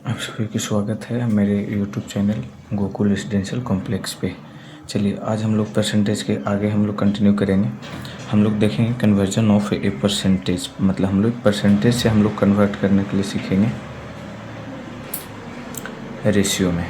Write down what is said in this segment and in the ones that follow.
आप सभी की स्वागत है मेरे YouTube channel Gokul residential complex पे। चलिए आज हम लोग परसेंटेज के आगे हम लोग कंटिन्यू करेंगे। हम लोग देखेंगे कन्वर्जन ऑफ ए परसेंटेज, मतलब हम लोग परसेंटेज से हम लोग कन्वर्ट करने के लिए सीखेंगे रेशियो में।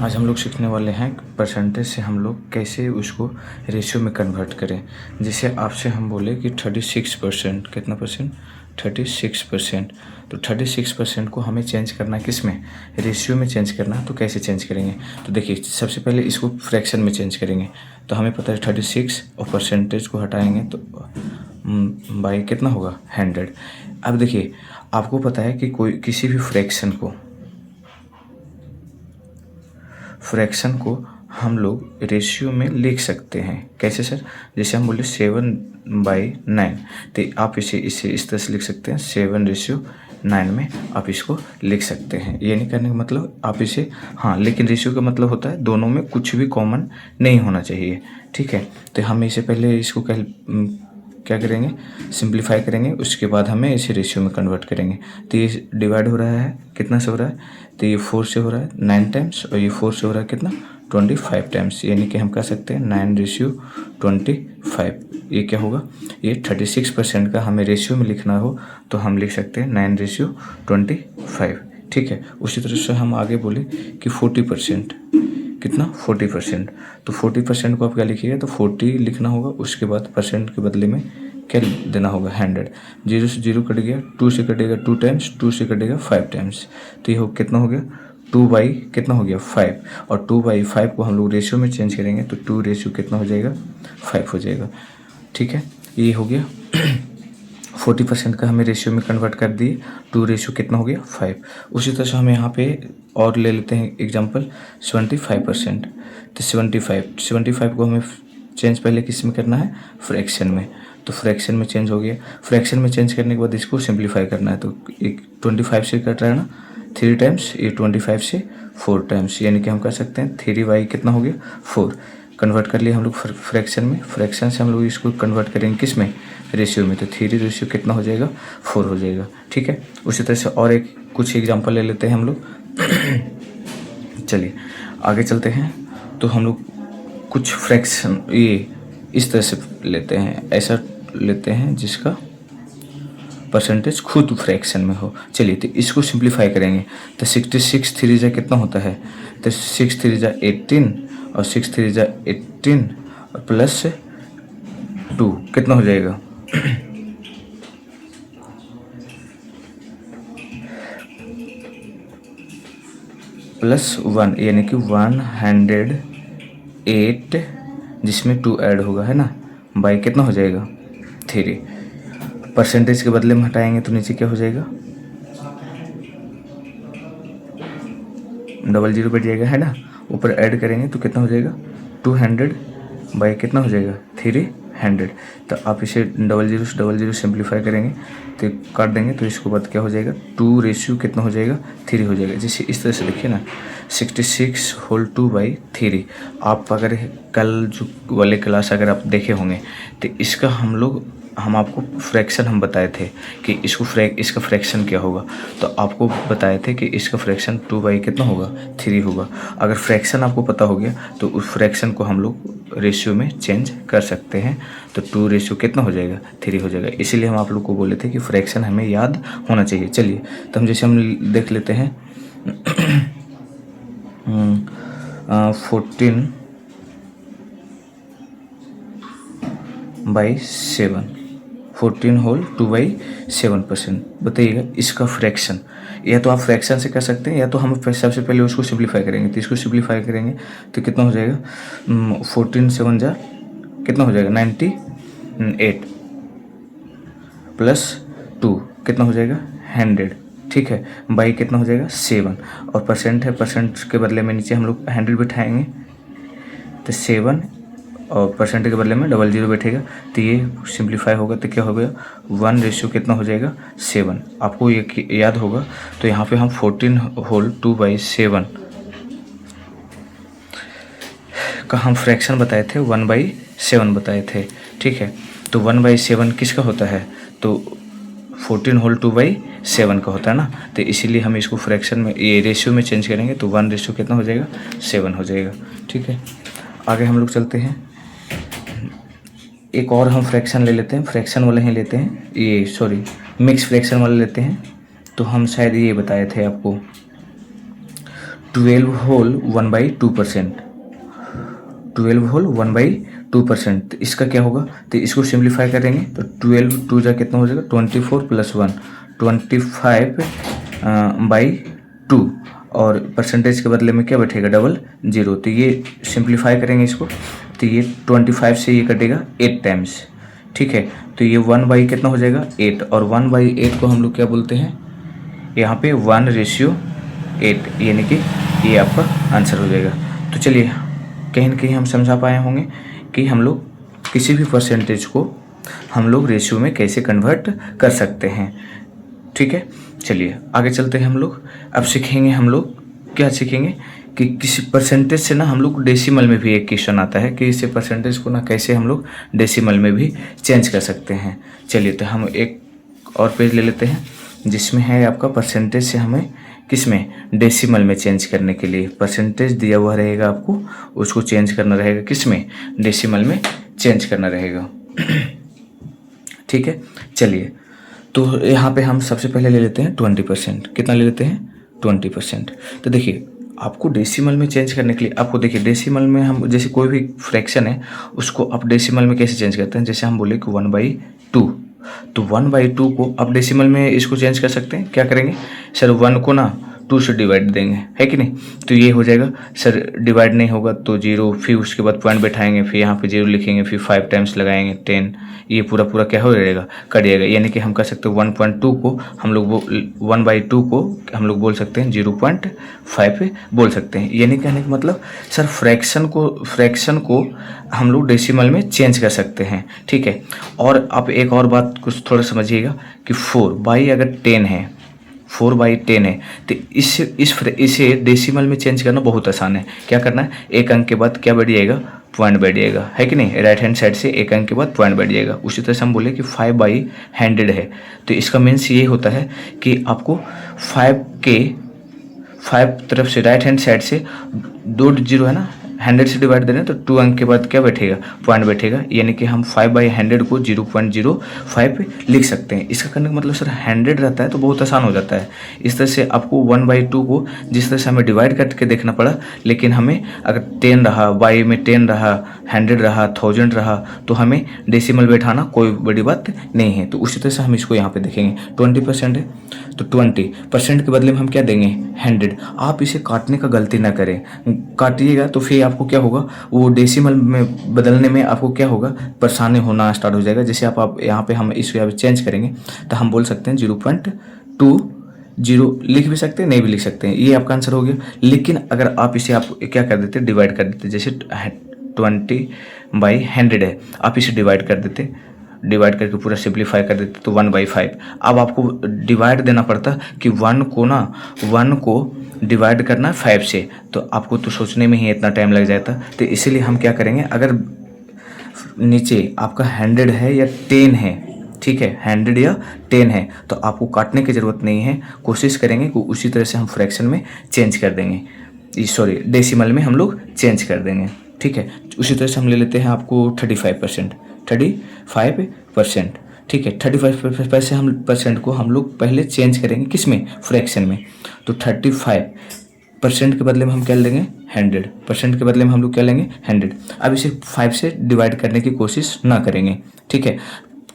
आज हम लोग सीखने वाले हैं परसेंटेज से हम लोग कैसे उसको रेशियो में कन्वर्ट करें। जैसे आपसे हम बोले कि 36%, कितना परसेंट? 36%। तो 36% को हमें चेंज करना है किस में? रेशियो में चेंज करना है। तो कैसे चेंज करेंगे? तो देखिए सबसे पहले इसको फ्रैक्शन में चेंज करेंगे। तो हमें पता है 36 और परसेंटेज को हटाएंगे तो बाई कितना होगा? 100। अब देखिए आपको पता है कि कोई किसी भी फ्रैक्शन को हम लोग रेशियो में लिख सकते हैं। कैसे सर? जैसे हम बोले 7/9, तो आप इसे इस तरह से लिख सकते हैं 7/9 में आप इसको लिख सकते हैं। ये नहीं करने का मतलब आप इसे, हाँ, लेकिन रेशियो का मतलब होता है दोनों में कुछ भी कॉमन नहीं होना चाहिए। ठीक है, तो हम इसे पहले इसको क्या करेंगे? सिंप्लीफाई करेंगे, उसके बाद हमें इसे रेशियो में कन्वर्ट करेंगे। तो ये डिवाइड हो रहा है, कितना से हो रहा है? तो ये 4 से हो रहा है 9 टाइम्स, और ये 4 से हो रहा है कितना? 25 टाइम्स। यानी कि हम कह सकते हैं 9/25। ये क्या होगा? ये 36% का हमें रेशियो में लिखना हो तो हम लिख सकते हैं 9/25। ठीक है, उसी तरह से हम आगे बोले कि 40%, कितना? 40%। तो 40% को आप क्या लिखिएगा? तो 40 लिखना होगा, उसके बाद परसेंट के बदले में क्या देना होगा? 100। 0 से 0 कट गया, 2 से कटेगा 2 टाइम्स, 2 से कटेगा 5 टाइम्स। तो ये कितना हो गया? 2 कितना हो गया? 5। और 2/5 को हम लोग रेशियो में चेंज करेंगे तो 2 रेशियो कितना हो जाएगा? 5 हो जाएगा। ठीक है, ये हो गया 40% का हमें रेशियो में कन्वर्ट कर दिए। 2 रेशियो कितना हो गया? 5। उसी तरह से हम यहाँ पे और ले लेते हैं एग्जांपल 75%। तो 75 को हमें चेंज पहले किस में करना है? फ्रैक्शन में। तो फ्रैक्शन में चेंज हो गया। फ्रैक्शन में चेंज करने के बाद इसको सिंप्लीफाई करना है। तो एक 25 से कट रहा है ना 3 टाइम्स, ये 25 से 4 टाइम्स, यानी कि हम कह सकते हैं 3 कितना हो गया? 4। कन्वर्ट कर लिया हम लोग फ्रैक्शन में। फ्रैक्शन से हम लोग इसको कन्वर्ट करेंगे किस में? रेशियो में। तो 3 रेशियो कितना हो जाएगा? 4 हो जाएगा। ठीक है, उसी तरह से और कुछ एग्जांपल ले लेते हैं हम लोग। चलिए आगे चलते हैं। तो हम लोग कुछ फ्रैक्शन ये इस तरह से लेते हैं, ऐसा लेते हैं जिसका परसेंटेज खुद फ्रैक्शन में हो। चलिए तो इसको सिंप्लीफाई करेंगे। तो 66 3 जा कितना होता है? तो 6 3 जा 18, और 6 3 जा 18 और प्लस 2 कितना हो जाएगा? +1, यानी कि 108, जिसमें 2 ऐड होगा, है ना, बाई कितना हो जाएगा? 3। परसेंटेज के बदले में हटाएंगे तो नीचे क्या हो जाएगा? 00 बैठ जाएगा, है ना। ऊपर ऐड करेंगे तो कितना हो जाएगा? 200 बाई कितना हो जाएगा? 300। तो आप इसे 00 से 00 सिंप्लीफाई करेंगे तो काट देंगे, तो इसके बाद क्या हो जाएगा? 2 रेशियो कितना हो जाएगा? 3 हो जाएगा। जैसे इस तरह से देखिए ना, 66 होल 2/3। आप अगर कल जो वाले क्लास अगर आप देखे होंगे तो इसका हम आपको फ्रैक्शन हम बताए थे कि इसका फ्रैक्शन क्या होगा। तो आपको बताए थे कि इसका फ्रैक्शन 2 कितना होगा? 3 होगा। अगर फ्रैक्शन आपको पता हो गया तो उस फ्रैक्शन को हम लोग रेशियो में चेंज कर सकते हैं। तो 2 रेशियो कितना हो जाएगा? 3 हो जाएगा। इसीलिए हम आप लोग को बोले थे कि फ्रैक्शन हमें याद होना चाहिए। चलिए तो हम जैसे हम देख लेते हैं 14/7, 14 होल 2/7%। बताइएगा इसका फ्रैक्शन, या तो आप फ्रैक्शन से कर सकते हैं या तो हम सबसे पहले उसको सिंप्लीफाई करेंगे। तो इसको सिंप्लीफाई करेंगे तो कितना हो जाएगा? 14 7 जा कितना हो जाएगा? 98 प्लस 2 कितना हो जाएगा? 100। ठीक है, बाई कितना हो जाएगा? 7। और परसेंट है, परसेंट के बदले में नीचे हम लोग 100 बिठाएंगे तो 7, और परसेंट के बदले में 00 बैठेगा। तो ये सिंप्लीफाई होगा तो क्या हो गया? 1 रेशियो कितना हो जाएगा? 7। आपको ये याद होगा। तो यहाँ पे हम 14 होल 2/7 का हम फ्रैक्शन बताए थे, 1/7 बताए थे। ठीक है, तो 1/7 किसका होता है? तो 14 होल 2/7 का होता है ना, तो इसीलिए हम इसको फ्रैक्शन में ये रेशियो में चेंज करेंगे तो 1 रेशियो कितना हो जाएगा 7 हो जाएगा। ठीक है, आगे हम लोग चलते हैं। एक और हम फ्रैक्शन ले लेते हैं, फ्रैक्शन वाले ही लेते हैं, ये सॉरी मिक्स फ्रैक्शन वाले लेते हैं। तो हम शायद ये बताए थे आपको 12 होल 1/2%, 12 होल 1/2%। इसका क्या होगा, तो इसको सिंप्लीफाई करेंगे तो 12 2 जा कितना हो जाएगा 24 + 1 25/2 और परसेंटेज के बदले में क्या बैठेगा 00। तो ये सिंप्लीफाई करेंगे इसको तो ये 25 से ये कटेगा 8 टाइम्स। ठीक है, तो ये 1 कितना हो जाएगा 8 और 1/8 को हम लोग क्या बोलते हैं यहाँ पे 1:8, यानी कि ये आपका आंसर हो जाएगा। तो चलिए कहीं ना कहीं हम समझा पाए होंगे कि हम लोग किसी भी परसेंटेज को हम लोग रेशियो में कैसे कन्वर्ट कर सकते हैं। ठीक है, चलिए आगे चलते हैं। हम लोग अब सीखेंगे, हम लोग क्या सीखेंगे कि किसी परसेंटेज से ना हम लोग डेसिमल में भी एक क्वेश्चन आता है कि इसे परसेंटेज को ना कैसे हम लोग डेसिमल में भी चेंज कर सकते हैं। चलिए तो हम एक और पेज ले लेते हैं जिसमें है आपका परसेंटेज से हमें किस में डेसिमल में चेंज करने के लिए परसेंटेज दिया हुआ रहेगा, आपको उसको चेंज करना रहेगा किस में डेसिमल में चेंज करना रहेगा। ठीक है, चलिए तो यहाँ पे हम सबसे पहले ले लेते हैं 20%। कितना ले लेते हैं 20%। तो देखिए आपको डेसिमल में चेंज करने के लिए आपको देखिए डेसिमल में हम जैसे कोई भी फ्रैक्शन है उसको आप डेसिमल में कैसे चेंज करते हैं, जैसे हम बोले कि 1/2, तो 1/2 को आप डेसिमल में इसको चेंज कर सकते हैं। क्या करेंगे सर 1 को ना 2 से डिवाइड देंगे, है कि नहीं, तो ये हो जाएगा। सर डिवाइड नहीं होगा तो 0, फिर उसके बाद पॉइंट बैठाएंगे, फिर यहाँ पे 0 लिखेंगे, फिर 5 टाइम्स लगाएंगे 10, ये पूरा क्या हो जाएगा कट जाएगा। यानी कि हम कह सकते हैं 1.2 को हम लोग 1/2 को हम लोग बोल सकते हैं 0.5 बोल सकते हैं। यानी कहने का मतलब सर फ्रैक्शन को हम लोग डेसिमल में चेंज कर सकते हैं। ठीक है, और आप एक और बात कुछ थोड़ा समझिएगा कि 4/10 अगर 10 है, 4/10 है तो इसे डेसिमल में चेंज करना बहुत आसान है। क्या करना है, एक अंक के बाद क्या बढ़ जाएगा पॉइंट बैठ जाएगा, है कि नहीं, राइट हैंड साइड से एक अंक के बाद पॉइंट बैठ जाएगा। उसी तरह से हम बोले कि 5/100 है तो इसका मीन्स ये होता है कि आपको 5 तरफ से राइट हैंड साइड से 2 0 है ना 100 से डिवाइड दे रहे हैं तो 2 अंक के बाद क्या बैठेगा पॉइंट बैठेगा। यानी कि हम 5/100 को 0.05 लिख सकते हैं। इसका करने का मतलब सर 100 रहता है तो बहुत आसान हो जाता है। इस तरह से आपको 1/2 को जिस तरह से हमें डिवाइड करके देखना पड़ा, लेकिन हमें अगर 10 रहा, y में 10 रहा, 100 रहा, 1000 रहा तो हमें डेसिमल बैठाना कोई बड़ी बात नहीं है। तो उसी तरह से हम इसको यहाँ पे देखेंगे 20% है तो 20% के बदले में हम क्या देंगे 100। आप इसे काटने का गलती ना करें, काटिएगा तो फिर आपको क्या होगा वो डेसिमल में बदलने में आपको क्या होगा परेशानी होना स्टार्ट हो जाएगा। जैसे आप यहाँ पे हम इस यहाँ पे चेंज करेंगे तो हम बोल सकते हैं 0.20 लिख भी सकते हैं, नहीं भी लिख सकते हैं, ये आपका आंसर हो गया। लेकिन अगर आप इसे आप क्या कर देते डिवाइड कर देते, जैसे 20/100 है आप इसे डिवाइड कर देते, डिवाइड करके पूरा सिंप्लीफाई कर देते तो 1/5। अब आपको डिवाइड देना पड़ता कि 1 को डिवाइड करना 5 से, तो आपको तो सोचने में ही इतना टाइम लग जाता। तो इसीलिए हम क्या करेंगे, अगर नीचे आपका 100 है या 10 है, ठीक है 100 या 10 है तो आपको काटने की ज़रूरत नहीं है। कोशिश करेंगे कि उसी तरह से हम फ्रैक्शन में चेंज कर देंगे, सॉरी डेसिमल में हम लोग चेंज कर देंगे। ठीक है, उसी तरह से हम ले लेते हैं आपको 35%। ठीक है, 35% को हम लोग पहले चेंज करेंगे किस में फ्रैक्शन में, तो 35% के बदले में हम क्या लेंगे 100%, के बदले में हम लोग क्या लेंगे 100। अब इसे 5 से डिवाइड करने की कोशिश ना करेंगे। ठीक है,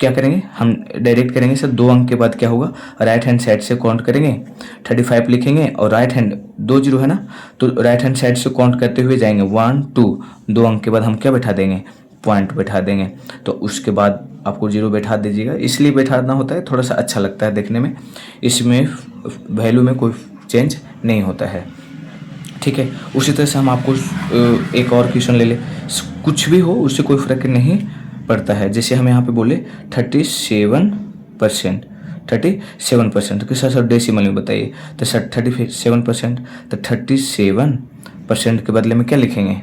क्या करेंगे हम डायरेक्ट करेंगे सर 2 अंक के बाद क्या होगा राइट हैंड साइड से काउंट करेंगे, 35 लिखेंगे और राइट हैंड 2 0 है ना तो राइट हैंड साइड से काउंट करते हुए जाएंगे 1 2, 2 अंक के बाद हम क्या बैठा देंगे पॉइंट बैठा देंगे। तो उसके बाद आपको 0 बैठा दीजिएगा, इसलिए बैठाना होता है थोड़ा सा अच्छा लगता है देखने में, इसमें वैल्यू में कोई चेंज नहीं होता है। ठीक है, उसी तरह से हम आपको एक और क्वेश्चन ले ले, कुछ भी हो उससे कोई फर्क नहीं पड़ता है। जैसे हम यहाँ पे बोले 37%, कि सर डेसिमल में बताइए, तो सर 37%, तो 37% के बदले में क्या लिखेंगे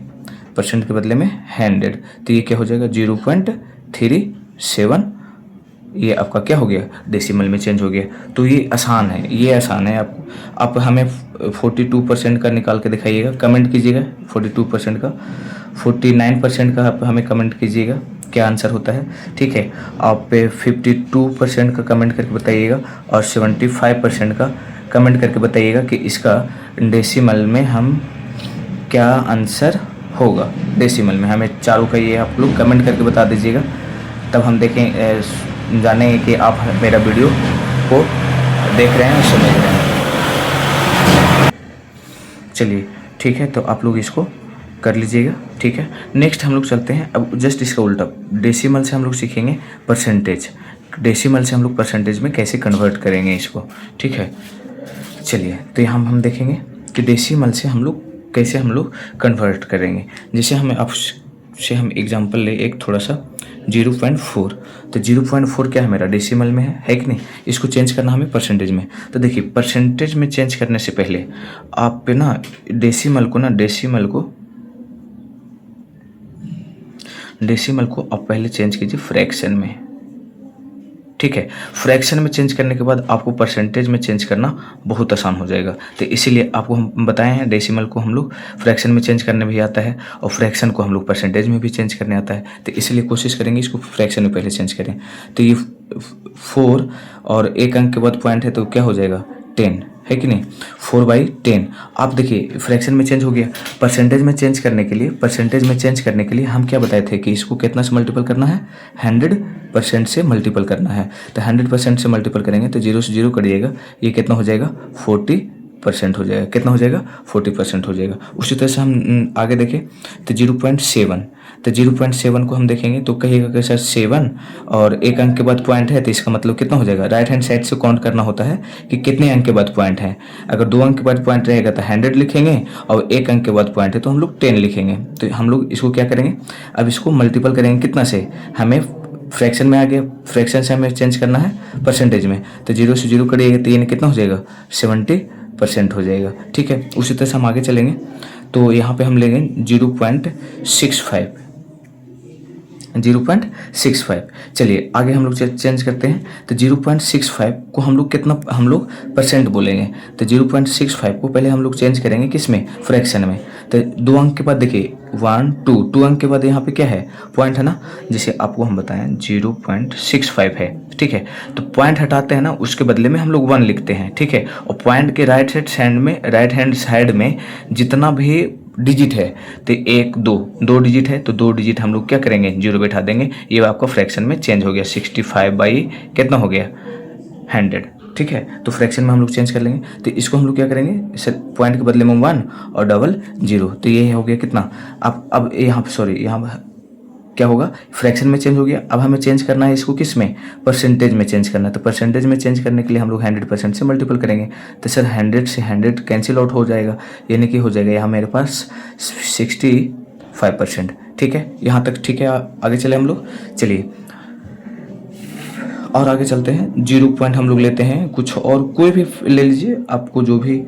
परसेंट के बदले में 100, तो ये क्या हो जाएगा 0.37 ये आपका क्या हो गया, डेसिमल में चेंज हो गया। तो ये आसान है, ये आसान है। आप हमें 42% का निकाल के दिखाइएगा, कमेंट कीजिएगा 42% का, 49% का आप हमें कमेंट कीजिएगा क्या आंसर होता है, ठीक है। आप 52% का कमेंट करके बताइएगा और 75% का कमेंट करके बताइएगा कि इसका डेसिमल में हम क्या आंसर होगा। डेसिमल में हमें चारों का ये आप लोग कमेंट करके बता दीजिएगा, तब हम देखें जानेंगे कि आप मेरा वीडियो को देख रहे हैं, समझ रहे हैं। चलिए ठीक है, तो आप लोग इसको कर लीजिएगा, ठीक है। नेक्स्ट हम लोग चलते हैं अब जस्ट इसका उल्टा, डेसिमल से हम लोग सीखेंगे परसेंटेज। डेसिमल से हम लोग परसेंटेज में कैसे कन्वर्ट करेंगे इसको, ठीक है। चलिए तो यहाँ हम देखेंगे कि डेसिमल से हम लोग कैसे हम लोग कन्वर्ट करेंगे। जैसे हमें आपसे हम एग्जांपल ले एक थोड़ा सा 0.4, तो 0.4 क्या है मेरा डेसिमल में है कि नहीं, इसको चेंज करना हमें परसेंटेज में। तो देखिए परसेंटेज में चेंज करने से पहले आप पे ना डेसिमल को आप पहले चेंज कीजिए फ्रैक्शन में, ठीक है। फ्रैक्शन में चेंज करने के बाद आपको परसेंटेज में चेंज करना बहुत आसान हो जाएगा। तो इसीलिए आपको हम बताए हैं डेसिमल को हम लोग फ्रैक्शन में चेंज करने भी आता है और फ्रैक्शन को हम लोग परसेंटेज में भी चेंज करने आता है। तो इसलिए कोशिश करेंगे इसको फ्रैक्शन में पहले चेंज करें। तो ये 4 और एक अंक के बाद पॉइंट है तो क्या हो जाएगा 10, है कि नहीं, 4/10। आप देखिए फ्रैक्शन में चेंज हो गया। परसेंटेज में चेंज करने के लिए हम क्या बताए थे कि इसको कितना से मल्टीपल करना है, 100% से मल्टीपल करना है। तो 100% से मल्टीपल करेंगे तो 0 से 0 करिएगा, ये कितना हो जाएगा 40% हो जाएगा। कितना हो जाएगा 40% हो जाएगा। उसी तरह से हम आगे देखें तो 0.7, तो 0.7 को हम देखेंगे तो कहिएगा कि सर 7 और एक अंक के बाद पॉइंट है तो इसका मतलब कितना हो जाएगा, राइट हैंड साइड से काउंट करना होता है कि कितने अंक के बाद पॉइंट है। अगर 2 अंक के बाद पॉइंट रहेगा तो 100 लिखेंगे और एक अंक के बाद पॉइंट है तो हम लोग 10 लिखेंगे। तो हम लोग इसको क्या करेंगे, अब इसको मल्टीपल करेंगे कितना से, हमें फ्रैक्शन में आ गया, फ्रैक्शन से हमें चेंज करना है परसेंटेज में। तो 0 से 0 करिएगा तो ये कितना हो जाएगा 70% हो जाएगा, ठीक है। उसी तरह से हम आगे चलेंगे तो यहाँ पे हम लेंगे 0.65। चलिए आगे हम लोग चेंज करते हैं तो 0.65 को हम लोग परसेंट बोलेंगे। तो 0.65 को पहले हम लोग चेंज करेंगे किसमें, फ्रैक्शन में। तो 2 अंक के बाद देखिए 1 2 अंक के बाद यहाँ पे क्या है, पॉइंट है ना। जैसे आपको हम बताएं 0.65 है, ठीक है। तो पॉइंट हटाते हैं ना, उसके बदले में हम लोग 1 लिखते हैं, ठीक है। और पॉइंट के राइट हैंड साइड में जितना भी डिजिट है तो 1 2 डिजिट है तो 2 डिजिट हम लोग क्या करेंगे 0 बैठा देंगे। ये आपका फ्रैक्शन में चेंज हो गया, 65 कितना हो गया 100, ठीक है। तो फ्रैक्शन में हम लोग चेंज कर लेंगे। तो इसको हम लोग क्या करेंगे, सर पॉइंट के बदले में 1 और डबल 0, तो ये हो गया कितना। अब यहाँ क्या होगा, फ्रैक्शन में चेंज हो गया। अब हमें चेंज करना है इसको किस में, परसेंटेज में चेंज करना है। तो परसेंटेज में चेंज करने के लिए हम लोग 100% से मल्टीपल करेंगे। तो सर 100 से 100 कैंसिल आउट हो जाएगा, यानी कि हो जाएगा यहाँ मेरे पास 65%, ठीक है। यहाँ तक ठीक है। आगे चले हम लोग, चलिए और आगे चलते हैं। 0 पॉइंट हम लोग लेते हैं, कुछ और कोई भी ले लीजिए, आपको जो भी।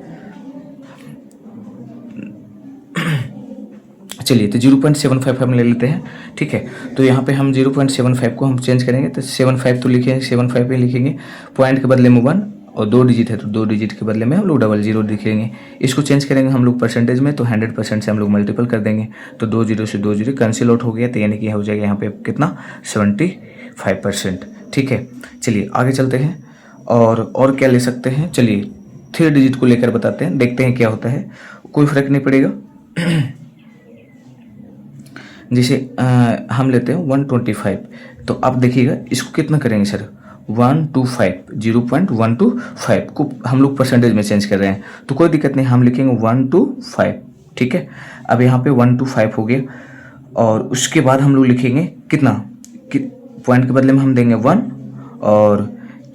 चलिए तो 0.75 हम ले लेते हैं, ठीक है। तो यहाँ पे हम 0.75 को हम चेंज करेंगे। तो 75 तो लिखेंगे, 75 पे लिखेंगे, पॉइंट के बदले में 1 और 2 डिजिट है तो 2 डिजिट के बदले में हम लोग 00 लिखेंगे। इसको चेंज करेंगे हम लोग परसेंटेज में, तो 100% से हम लोग मल्टीपल कर देंगे। तो 2 0 से 2 0 कैंसिल आउट हो गया, तो यानी कि हो जाएगा यहाँ पे कितना 75%, ठीक है। चलिए आगे चलते हैं और क्या ले सकते हैं। चलिए 3 डिजिट को लेकर बताते हैं, देखते हैं क्या होता है, कोई फर्क नहीं पड़ेगा। जैसे हम लेते हैं 125, तो आप देखिएगा इसको कितना करेंगे सर 125, 0.125 को हम लोग परसेंटेज में चेंज कर रहे हैं, तो कोई दिक्कत नहीं, हम लिखेंगे 125, ठीक है। अब यहाँ पे 125 हो गया और उसके बाद हम लोग लिखेंगे कितना, पॉइंट के बदले में हम देंगे 1 और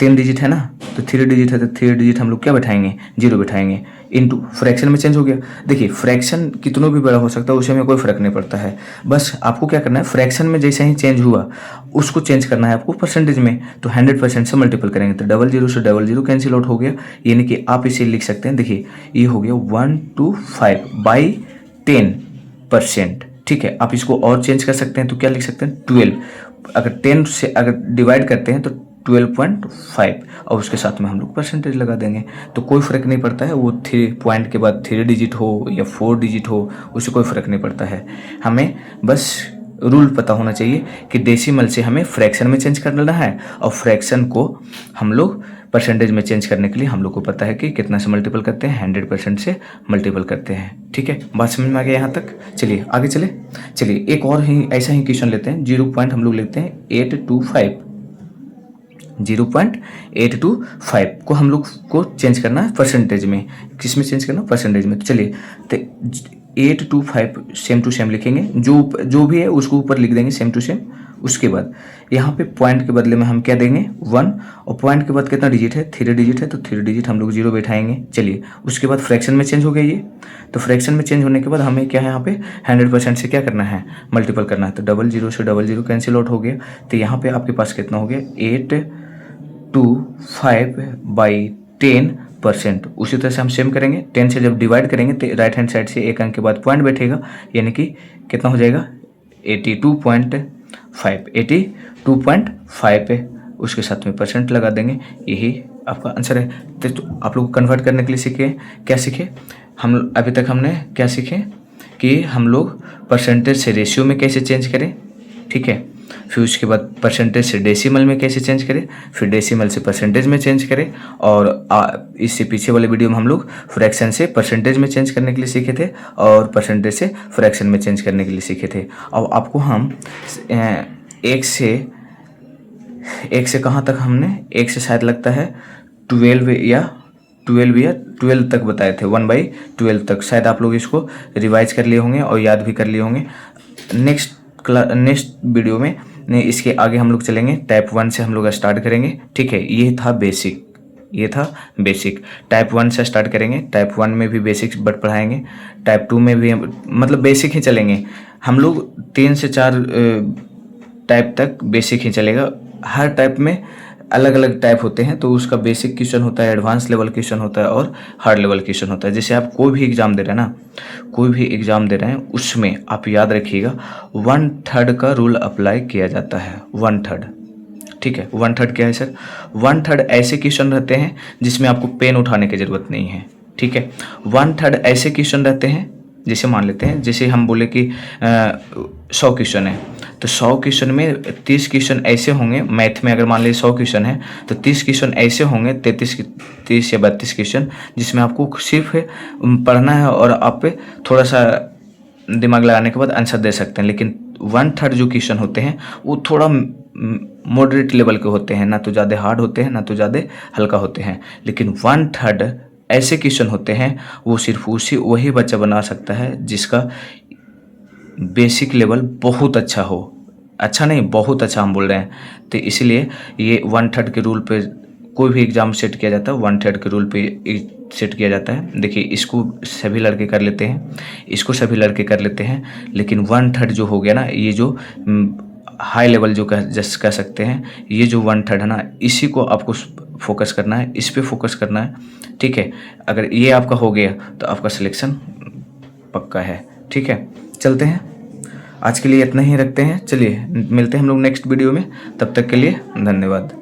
3 डिजिट है ना, तो 3 डिजिट है तो 3 डिजिट हम लोग क्या बैठाएंगे 0 बैठाएंगे, इनटू फ्रैक्शन में चेंज हो गया। देखिए फ्रैक्शन कितनों भी बड़ा हो सकता है, उससे में कोई फर्क नहीं पड़ता है। बस आपको क्या करना है, फ्रैक्शन में जैसे ही चेंज हुआ उसको चेंज करना है आपको परसेंटेज में। तो 100% से मल्टीपल करेंगे तो 00 से 00 कैंसिल आउट हो गया, यानी कि आप इसे लिख सकते हैं। देखिए ये हो गया 125/10%, ठीक है। आप इसको और चेंज कर सकते हैं तो क्या लिख सकते हैं 12। अगर 10 से अगर डिवाइड करते हैं तो 12.5 और उसके साथ में हम लोग परसेंटेज लगा देंगे। तो कोई फ़र्क नहीं पड़ता है वो 3 पॉइंट के बाद 3 डिजिट हो या 4 डिजिट हो, उससे कोई फ़र्क नहीं पड़ता है। हमें बस रूल पता होना चाहिए कि डेसिमल से हमें फ्रैक्शन में चेंज करना है और फ्रैक्शन को हम लोग परसेंटेज में चेंज करने के लिए हम लोग को पता है कि कितना से मल्टीपल करते हैं, 100% से मल्टीपल करते हैं। ठीक है, बात समझ में आ गया यहाँ तक। चलिए आगे चलिए एक और ही ऐसा ही क्वेश्चन लेते हैं। 0 पॉइंट हम लोग लेते हैं 825, 0.825 को हम लोग को चेंज करना है परसेंटेज में। किस में चेंज करना? परसेंटेज में। तो चलिए तो 825 सेम टू सेम लिखेंगे, जो भी है उसको ऊपर लिख देंगे सेम टू सेम। उसके बाद यहाँ पे पॉइंट के बदले में हम क्या देंगे 1, और पॉइंट के बाद कितना डिजिट है? 3 डिजिट है, तो 3 डिजिट हम लोग 0 बैठाएंगे। चलिए उसके बाद फ्रैक्शन में चेंज हो गया ये। तो फ्रैक्शन में चेंज होने के बाद हमें क्या है यहाँ पे 100% से क्या करना है? मल्टीपल करना है। तो 00 से 00 कैंसिल आउट हो गया। तो यहाँ पे आपके पास कितना हो गया? 825/10%। उसी तरह से हम सेम करेंगे, 10 से जब डिवाइड करेंगे तो राइट हैंड साइड से एक अंक के बाद पॉइंट बैठेगा, यानी कि कितना हो जाएगा? 82.5 उसके साथ में परसेंट लगा देंगे। यही आपका आंसर है। तो आप लोग कन्वर्ट करने के लिए सीखे, क्या सीखे हम अभी तक? हमने क्या सीखे कि हम लोग परसेंटेज से रेशियो में कैसे चेंज करें, ठीक है, फिर उसके बाद परसेंटेज से डेसिमल में कैसे चेंज करें, फिर डेसिमल से परसेंटेज में चेंज करें, और इससे पीछे वाले वीडियो में हम लोग फ्रैक्शन से परसेंटेज में चेंज करने के लिए सीखे थे और परसेंटेज से फ्रैक्शन में चेंज करने के लिए सीखे थे। और आपको हम एक से कहाँ तक हमने, एक से शायद लगता है 12 तक बताए थे, 1/12 तक। शायद आप लोग इसको रिवाइज कर लिए होंगे और याद भी कर लिए होंगे। नेक्स्ट वीडियो में इसके आगे हम लोग चलेंगे। टाइप 1 से हम लोग स्टार्ट करेंगे, ठीक है। ये था बेसिक। टाइप 1 से स्टार्ट करेंगे। टाइप 1 में भी बेसिक्स बट पढ़ाएंगे। टाइप 2 में भी मतलब बेसिक ही चलेंगे हम लोग। 3 से 4 टाइप तक बेसिक ही चलेगा। हर टाइप में अलग अलग टाइप होते हैं, तो उसका बेसिक क्वेश्चन होता है, एडवांस लेवल क्वेश्चन होता है और हार्ड लेवल क्वेश्चन होता है। जैसे आप कोई भी एग्ज़ाम दे रहे हैं ना, कोई भी एग्ज़ाम दे रहे हैं, उसमें आप याद रखिएगा 1/3 का रूल अप्लाई किया जाता है। 1/3, ठीक है। 1/3 क्या है सर? 1/3 ऐसे क्वेश्चन रहते हैं जिसमें आपको पेन उठाने की ज़रूरत नहीं है, ठीक है। 1/3 ऐसे क्वेश्चन रहते हैं, जैसे मान लेते हैं, जैसे हम बोले कि 100 क्वेश्चन है, तो 100 क्वेश्चन में 30 क्वेश्चन ऐसे होंगे। मैथ में अगर मान लीजिए 100 क्वेश्चन है तो 30 क्वेश्चन ऐसे होंगे, 30 या 32 क्वेश्चन, जिसमें आपको सिर्फ पढ़ना है और आप पे थोड़ा सा दिमाग लगाने के बाद आंसर दे सकते हैं। लेकिन 1/3 जो क्वेश्चन होते हैं वो थोड़ा मॉडरेट लेवल के होते हैं, ना तो ज़्यादा हार्ड होते हैं ना तो ज़्यादा हल्का होते हैं। लेकिन 1/3 ऐसे क्वेश्चन होते हैं वो सिर्फ वही बच्चा बना सकता है जिसका बेसिक लेवल बहुत अच्छा हो। अच्छा नहीं, बहुत अच्छा हम बोल रहे हैं। तो इसलिए ये 1/3 के रूल पे कोई भी एग्ज़ाम सेट किया जाता है, 1/3 के रूल पे सेट किया जाता है। देखिए इसको सभी लड़के कर लेते हैं, इसको सभी लड़के कर लेते हैं, लेकिन 1/3 जो हो गया ना, ये जो हाई लेवल जो कह सकते हैं, ये जो 1/3 है ना, इसी को आपको फोकस करना है, इस पे फोकस करना है, ठीक है। अगर ये आपका हो गया तो आपका सिलेक्शन पक्का है, ठीक है। चलते हैं, आज के लिए इतना ही रखते हैं। चलिए मिलते हैं हम लोग नेक्स्ट वीडियो में, तब तक के लिए धन्यवाद।